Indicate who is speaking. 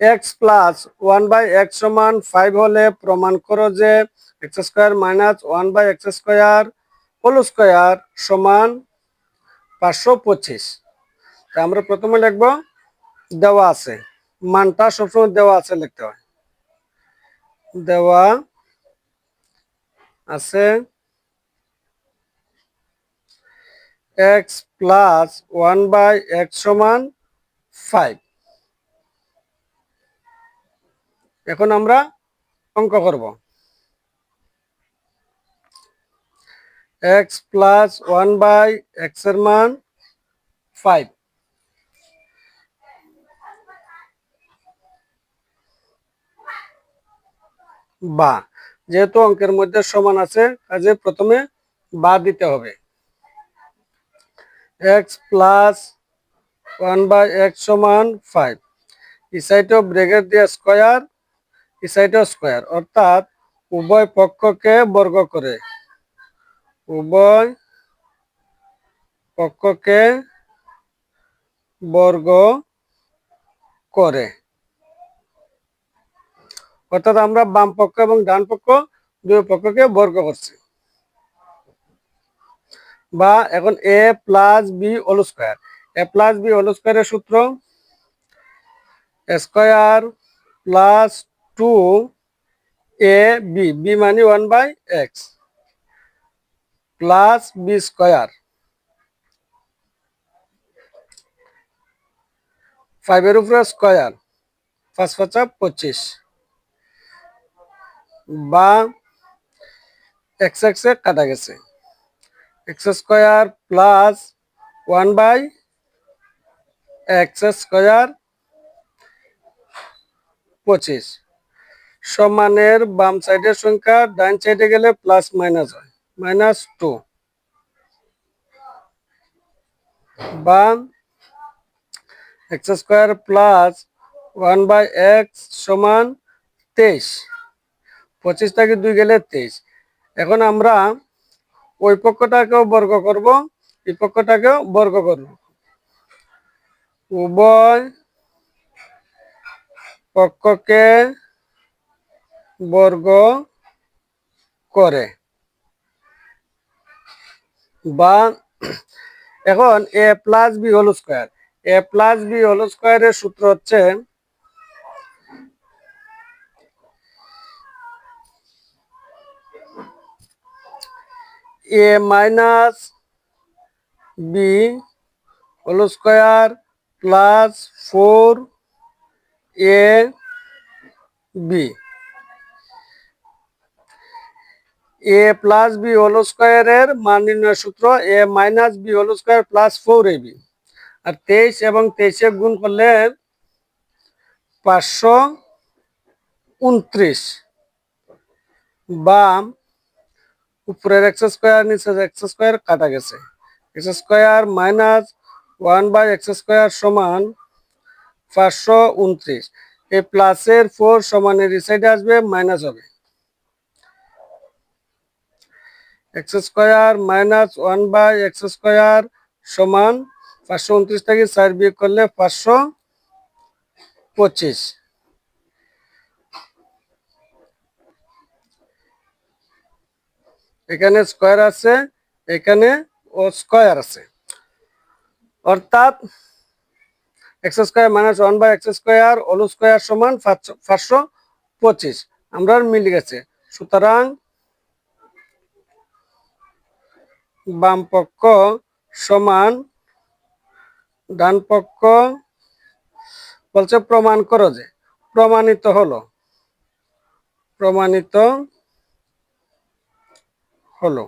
Speaker 1: X plus 1/x সমান 5 হলে প্রমাণ করো যে x square minus 1/x square whole square সমান 525। তা আমরা প্রথমে লিখব দেওয়া আছে, মানটা সবসময় দেওয়া আছে লিখতে হয়। দেওয়া আছে x প্লাস 1/x সমান 5। এখন আমরা অঙ্ক করব। x প্লাস 1/x এর মান 5। বা যেহেতু অঙ্কের মধ্যে সমান আছে কাজে প্রথমে বা দিতে হবে। x প্লাস 1/x সমান 5, এই সাইডেও ব্র্যাকেট দিয়ে স্কয়ার, এই সাইডেও স্কয়ার, অর্থাৎ উভয় পক্ষকে বর্গ করে, উভয় পক্ষকে বর্গ করে, অর্থাৎ আমরা বাম পক্ষ এবং ডান পক্ষ দুই পক্ষকে বর্গ করছি। বা এখন a plus B whole square, a plus B whole স্কয়ারের সূত্র স্কয়ার প্লাস 2ab, বি মানে 1/x প্লাস বি স্কয়ার, 5 এর উপরে স্কয়ার, 5 5 25, বা x x এ কাটা গেছে, x square plus 1/x square 25 সমানের বাম সাইডের সংখ্যা ডান সাইডে গেলে প্লাস মাইনাস হয়, -2, বা x স্কয়ার প্লাস 1/x সমান 23, 25 থেকে 2 গেলে 23। এখন আমরা ওই পক্ষটাকেও বর্গ করব, এই পক্ষটাকেও বর্গ করব, উভয় পক্ষকে বর্গ করে। বা এখন a plus B whole square, a plus B whole স্কয়ারের সূত্র হচ্ছে a minus B whole square plus 4ab। a plus B whole স্কয়ারের মান নির্ণয় সূত্র a minus B whole square plus 4ab, আর 23 এবং 23 গুণ করলে 529, বা উপরের এক্স স্কয়ার নিচের এক্স স্কয়ার কাটা গেছে, x square minus 1/x square সমান 529, এই প্লাসের 4 সমানের এই সাইডে আসবে মাইনাস হবে, x square minus 1/x square সমান 529 থেকে 4 বিয়োগ করলে 525। এখানে স্কয়ার আছে, এখানে ও স্কয়ার আছে, অর্থাৎ x square minus 1/x square whole square সমান 525। আমরা মিলে গেছে, সুতরাং বাম পক্ষ সমান ডান পক্ষ বলছে প্রমাণ করো যে, প্রমাণিত হলো, প্রমাণিত হলো।